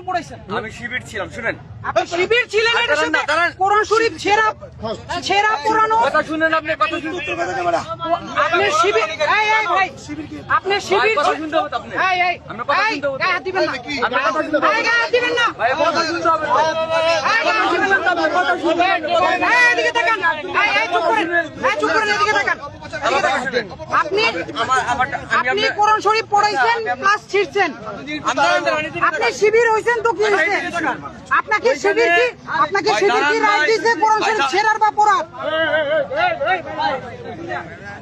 পড়াইছেন? আমি শিবির ছিলাম, শুনেন আপনি শিবির ছিলেন, এর সাথে কোরআন শরীফ ছেঁড়া পড়ানো। কথা শুনেন, আপনি কথা শুনতে আপনি শিবির, এই ভাই, আপনি শিবির কথা শুনতে হবে তো আপনি। এই আমরা কথা শুনতে হবে তো। গায়ে হাত দিবেন না, আমরা কথা শুনতে হবে। এই গায়ে হাত দিবেন না, ভাই কথা শুনতে হবে তো। এই গায়ে হাত দিবেন না, কথা শুনবেন। এই এদিকে তাকান, এই চুপ করেন, চুপ করেন, এদিকে তাকান, এদিকে তাকান। আপনি কোরআন শরীফ পড়াইছেন প্লাস ছিড়ছেন। আপনি শিবির হইছেন তো কি হইছে? আপনাকে শিবির কি রাইট দিয়েছে কোরআন শরীফ ছেড়ার বা পড়ার?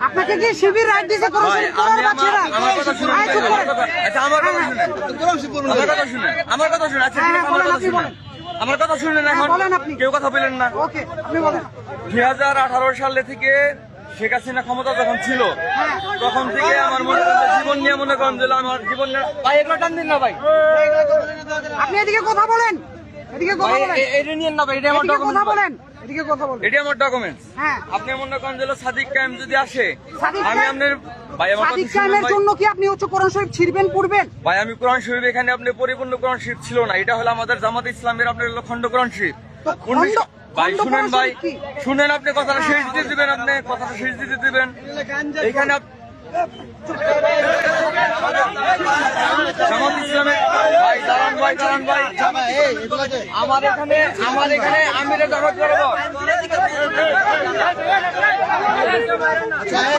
আপনাকে কি শিবির রাইট দিয়েছে কোরআন শরীফ পড়ার বা ছেড়ার? আমার কথা শুনেন, এই চুপ করেন। আচ্ছা আমার কথা শুনেন, আমার কথা শুনেন, আচ্ছা ঠিক আছে, আমার কথা শুনেন, আমার কথা শুনেন। এখন বলেন আপনি। কেউ কথা বলেন না। ওকে, আপনি বলেন। 2018 সালে থেকে শেখ হাসিনা ক্ষমতা যখন ছিল তখন থেকে আমার মনে করেন জীবন নিয়ে মনে করেন যে আমার জীবন নিয়ে ভাই এগুলো টান দিন না ভাই, আপনি এদিকে কথা বলেন, এদিকে কথা ভাই বলেন, এটা নিয়েন না ভাই, এটা আমার এদিকে কথা ডকুমেন্টস, বলেন, এদিকে কথা বলেন। এটা আমার ডকুমেন্টস। হ্যাঁ, আপনি মনে করেন যে সাদিক কায়েম যদি আসে, সাদিক আমি কায়েম- আপনার ভাই আমার কথা সাদিক শুনুন কায়েমের ভাই। জন্য কি আপনি হচ্ছে কোরআন শরীফ ছিড়বেন পড়বেন? ভাই আমি কোরআন শরীফ এখানে আপনি পরিপূর্ণ কোরআন শরীফ ছিল না, এটা হলো আমাদের জামাত ইসলামের আপনার হলো খণ্ড কোরআন শরীফ। তো খণ্ড- ভাই খণ্ড শুনেন কোরআন ভাই, শরীফ কি? শুনেন, আপনি কথাটা শেষ দিতে দিবেন, আপনি কথাটা শেষ দিতে দিবেন। এখানে জামাত ইসলামের ভাই দাঁড়ান ভাই আমার এখানে আমিরে দাওয়াত করবো।